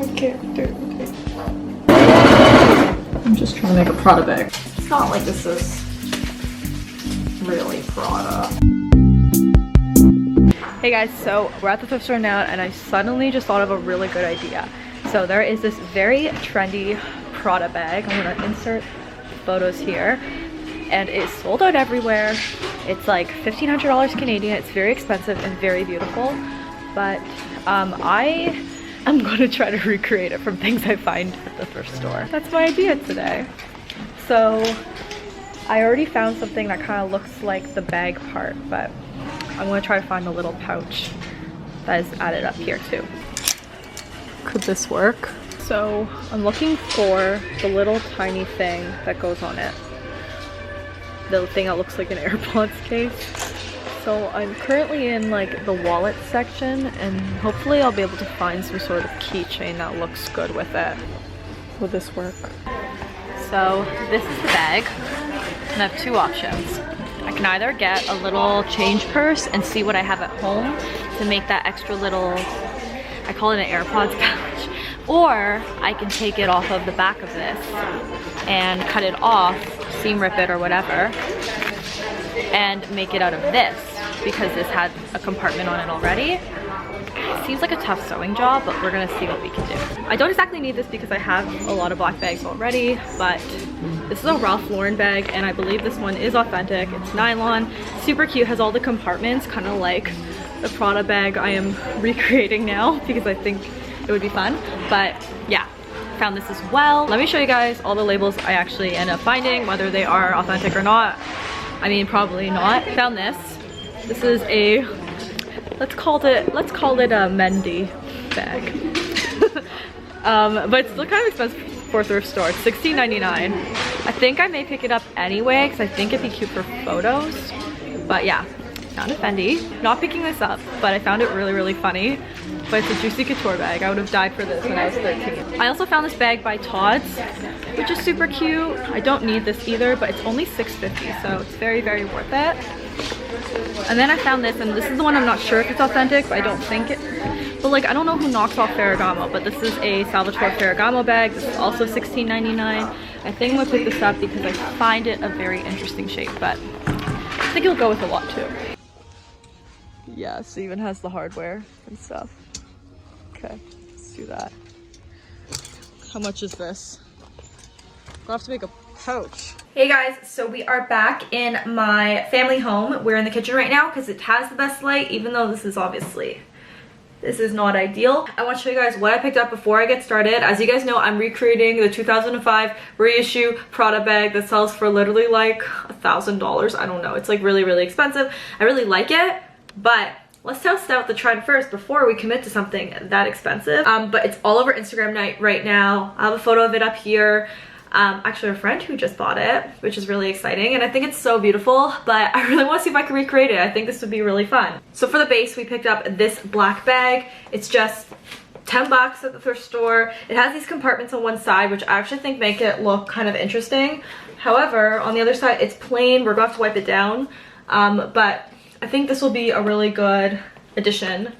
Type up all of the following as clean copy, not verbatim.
Okay. I'm just trying to make a Prada bag. It's not like this is really Prada. Hey guys, so we're at the thrift store now and I suddenly just thought of a really good idea. So there is this very trendy Prada bag. I'm gonna insert photos here. And it's sold out everywhere. It's like $1,500 Canadian. It's very expensive and very beautiful. But I am gonna try to recreate it from things I find at the thrift store. That's my idea today. So I already found something that kind of looks like the bag part, but I'm gonna try to find a little pouch that is added up here too. Could this work? So I'm looking for the little tiny thing that goes on it. The thing that looks like an AirPods case. So I'm currently in like the wallet section and hopefully I'll be able to find some sort of keychain that looks good with it. Will this work? So this is the bag and I have two options. I can either get a little change purse and see what I have at home to make that extra little, I call it an AirPods pouch, or I can take it off of the back of this and cut it off, seam rip it or whatever, and make it out of this because this had a compartment on it already. It seems like a tough sewing job, but we're gonna see what we can do. I don't exactly need this because I have a lot of black bags already, but this is a Ralph Lauren bag and I believe this one is authentic. It's nylon, super cute, has all the compartments, kind of like the Prada bag I am recreating now because I think it would be fun. But yeah, found this as well. Let me show you guys all the labels I actually end up finding, whether they are authentic or not. I mean, probably not. Found this. This is a, let's call it a Mendy bag. But it's still kind of expensive for a thrift store. It's $16.99. I think I may pick it up anyway because I think it'd be cute for photos. But yeah, found a Fendi. Not picking this up, but I found it really, really funny. But it's a Juicy Couture bag. I would have died for this when I was 13. I also found this bag by Tod's, which is super cute. I don't need this either, but it's only $6.50, so it's very, very worth it. And then I found this, and this is the one I'm not sure if it's authentic, but I don't think it. But like, I don't know who knocks off Ferragamo, but this is a Salvatore Ferragamo bag. This is also $16.99. I think I'm gonna pick this up because I find it a very interesting shape, but I think it'll go with a lot too. Yeah, so it even has the hardware and stuff. Okay, let's do that. How much is this? I'll have to make a pouch. Hey guys, so we are back in my family home. We're in the kitchen right now because it has the best light, even though this is not ideal. I want to show you guys what I picked up before I get started. As you guys know, I'm recreating the 2005 reissue Prada bag that sells for literally like $1,000. I don't know, it's like really, really expensive. I really like it, but let's test out the trend first before we commit to something that expensive. But it's all over Instagram night right now. I have a photo of it up here. Actually a friend who just bought it, which is really exciting, and I think it's so beautiful, but I really want to see if I can recreate it. I think this would be really fun. So for the base, we picked up this black bag. It's just 10 bucks at the thrift store. It has these compartments on one side, which I actually think make it look kind of interesting. However, on the other side, it's plain. We're going to have to wipe it down, but I think this will be a really good addition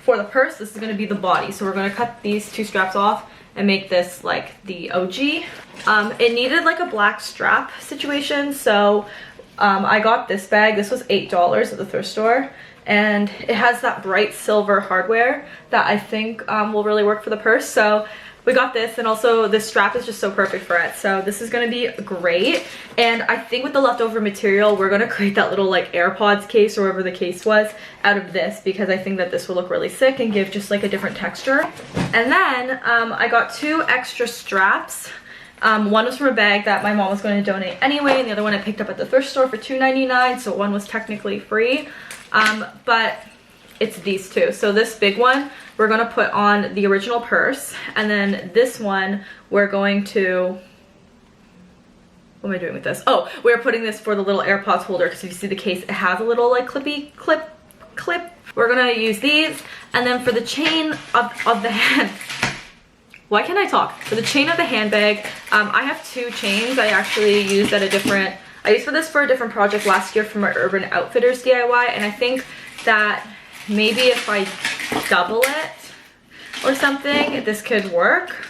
for the purse. This is going to be the body, so we're going to cut these two straps off and make this like the OG. It needed like a black strap situation, so I got this bag. This was $8 at the thrift store, and it has that bright silver hardware that I think will really work for the purse. So we got this, and also this strap is just so perfect for it. So this is gonna be great. And I think with the leftover material, we're gonna create that little like AirPods case or whatever the case was out of this, because I think that this will look really sick and give just like a different texture. And then I got two extra straps. One was from a bag that my mom was going to donate anyway, and the other one I picked up at the thrift store for $2.99, so one was technically free. But it's these two. So this big one we're going to put on the original purse, and then this one we're going to, what am I doing with this? Oh, we're putting this for the little AirPods holder, because if you see the case, it has a little like clippy clip. We're gonna use these, and then for the chain of the hand, why can't I talk? For the chain of the handbag, I have two chains I actually used at a different, I used this for a different project last year for my Urban Outfitters DIY, and I think that maybe if I double it, or something, this could work.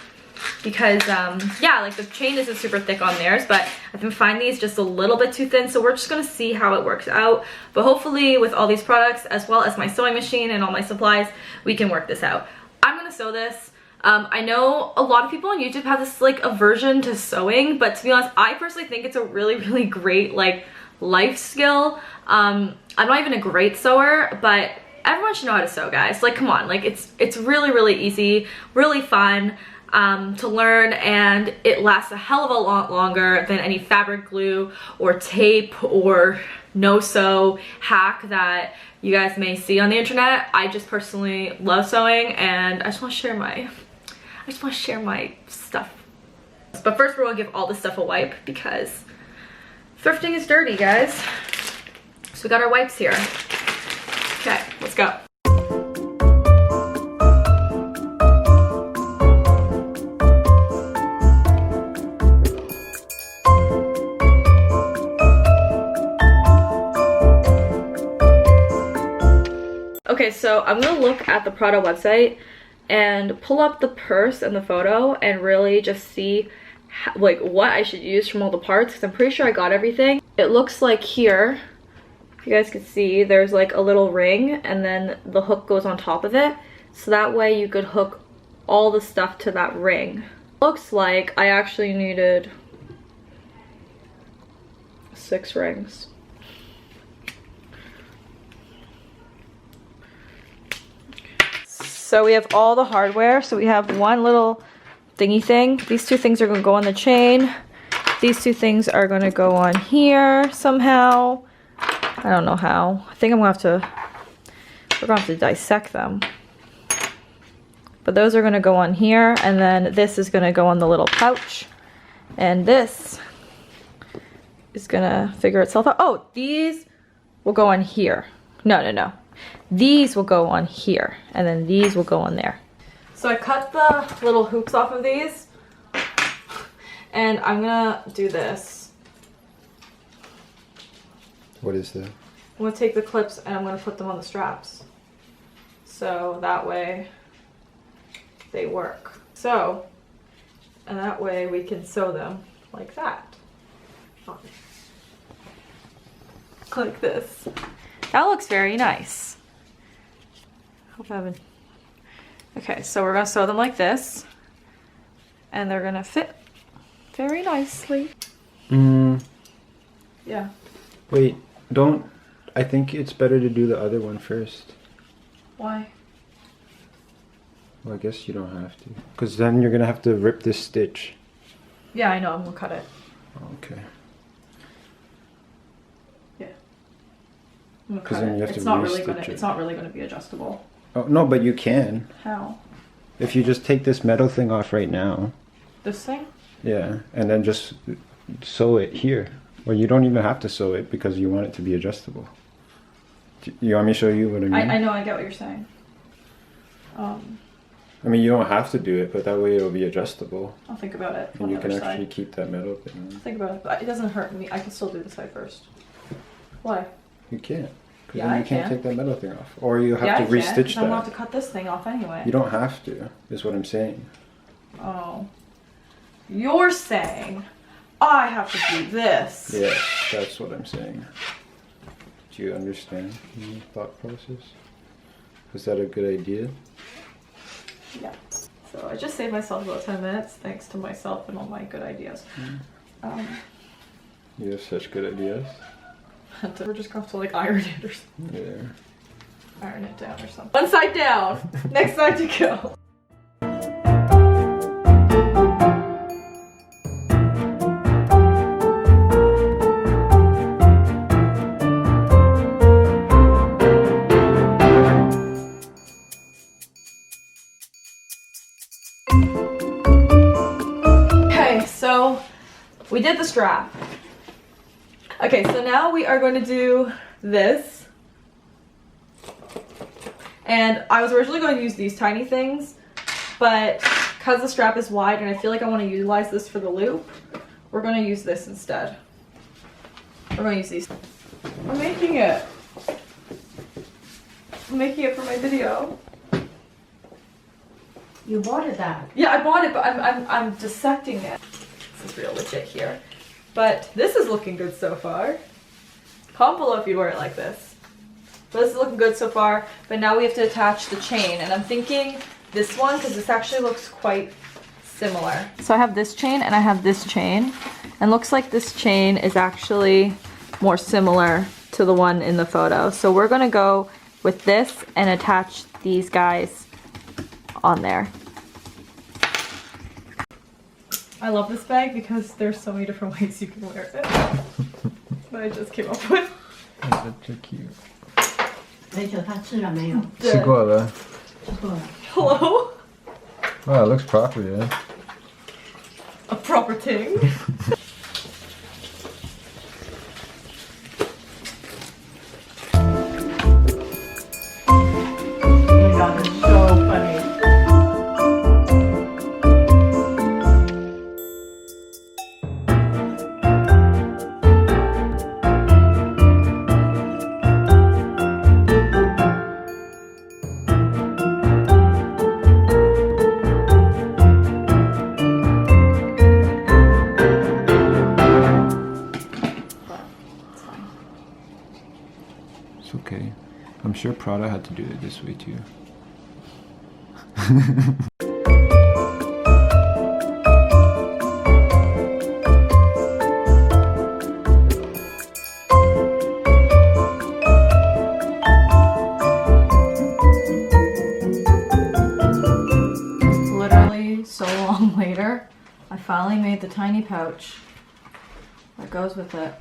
Because yeah, like the chain isn't super thick on theirs, but I can find these just a little bit too thin, so we're just gonna see how it works out. But hopefully with all these products, as well as my sewing machine and all my supplies, we can work this out. I'm gonna sew this. I know a lot of people on YouTube have this like aversion to sewing, but to be honest, I personally think it's a really great like life skill. I'm not even a great sewer, but everyone should know how to sew, guys. Like, come on, like it's really easy, really fun to learn, and it lasts a hell of a lot longer than any fabric glue or tape or no-sew hack that you guys may see on the internet. I just personally love sewing, and I just want to share my stuff. But first we're gonna give all this stuff a wipe because thrifting is dirty, guys. So we got our wipes here. Okay, let's go. Okay, so I'm gonna look at the PRADA website and pull up the purse and the photo and really just see like what I should use from all the parts, because I'm pretty sure I got everything. It looks like here, if you guys can see, there's like a little ring and then the hook goes on top of it, so that way you could hook all the stuff to that ring. Looks like I actually needed 6 rings. So we have all the hardware. So we have one little thingy thing. These 2 things are gonna go on the chain. These 2 things are gonna go on here somehow. I don't know how. I think we're gonna have to dissect them. But those are gonna go on here, and then this is gonna go on the little pouch. And this is gonna figure itself out. Oh, these will go on here. No. These will go on here, and then these will go on there. So I cut the little hoops off of these, and I'm gonna do this. What is that? I'm gonna take the clips and I'm gonna put them on the straps. So that way they work. So, and that way we can sew them like that. Like this. That looks very nice. Hope I haven't. Okay, so we're gonna sew them like this, and they're gonna fit very nicely. Yeah. Wait, don't. I think it's better to do the other one first. Why? Well, I guess you don't have to, because then you're gonna have to rip this stitch. Yeah, I know. I'm gonna cut it. Okay. Yeah. I'm gonna cut it. It's not really gonna be adjustable. Oh no, but you can. How? If you just take this metal thing off right now. This thing? Yeah, and then just sew it here. Well, you don't even have to sew it because you want it to be adjustable. You want me to show you what I mean? I know, I get what you're saying. I mean, you don't have to do it, but that way it'll be adjustable. I'll think about it. And you can actually keep that metal thing on. I'll think about it, but it doesn't hurt me. I can still do the side first. Why? You can't. Yeah, then you I can't can. take that metal thing off. Or you have Yeah, to restitch that. I'm gonna have to cut this thing off anyway. You don't have to, is what I'm saying. Oh. You're saying I have to do this. Yeah, that's what I'm saying. Do you understand the thought process? Is that a good idea? Yeah. So I just saved myself about 10 minutes thanks to myself and all my good ideas. You have such good ideas. We're just going to have to like iron it or something. Yeah. Iron it down or something. One side down, next side to go. Okay, so we did the strap. Okay, so now we are going to do this. And I was originally going to use these tiny things, but because the strap is wide and I feel like I want to utilize this for the loop, we're going to use this instead. We're going to use these. I'm making it. I'm making it for my video. You bought that? Yeah, I bought it, but I'm dissecting it. This is real legit here. But this is looking good so far. Comment below if you'd wear it like this. But this is looking good so far, but now we have to attach the chain, and I'm thinking this one, because this actually looks quite similar. So I have this chain and I have this chain, and looks like this chain is actually more similar to the one in the photo. So we're gonna go with this and attach these guys on there. I love this bag because there's so many different ways you can wear it that I just came up with. That's so cute. 没酒他吃了没有？吃过了。吃过了。 Hello? Wow, it looks proper, yeah. A proper thing. That is so funny. It's okay. I'm sure Prada had to do it this way too. Literally so long later, I finally made the tiny pouch that goes with it.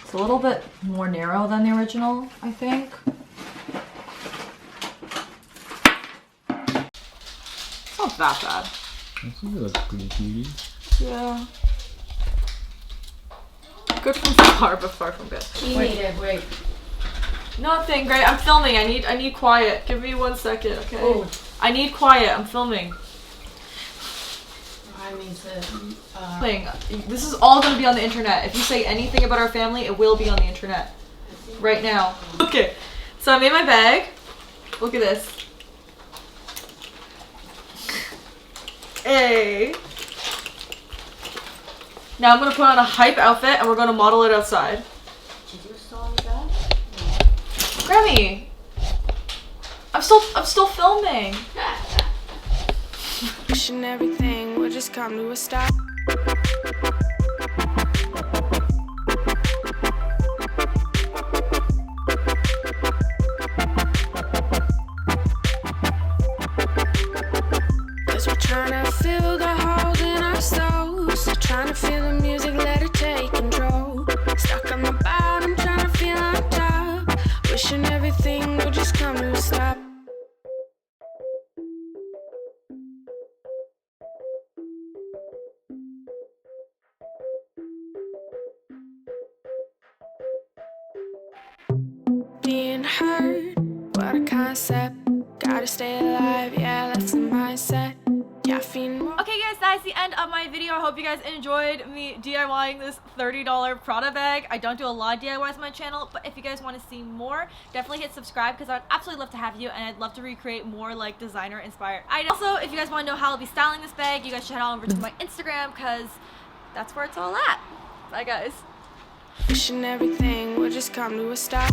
It's a little bit more narrow than the original, I think. It's not that bad. This looks pretty cutie. Yeah. Good from far, but far from good. You need a break. Nothing great. I'm filming. I need quiet. Give me 1 second, okay? Oh. I need quiet. I'm filming. I mean This is all gonna be on the internet. If you say anything about our family, it will be on the internet. Right now. Okay. So I made my bag. Look at this. Hey. Now I'm gonna put on a hype outfit and we're gonna model it outside. Did you sew that? Grammy. I'm still filming. Wishing everything would just come to a stop. Cause we're trying to fill the holes in our souls. Trying to feel the music, let it take control. Stuck on the bottom, trying to feel on top. Wishing everything would just come to a stop. Being hurt, what a concept. Gotta stay alive, yeah, that's the mindset. Yeah, Okay guys, that's the end of my video. I hope you guys enjoyed me DIYing this $30 Prada bag. I don't do a lot of DIYs on my channel, but if you guys want to see more, definitely hit subscribe because I would absolutely love to have you, and I'd love to recreate more like designer inspired items. Also, if you guys want to know how I'll be styling this bag, you guys should head on over to my Instagram because that's where it's all at. Bye guys. wishing everything would just come to a stop.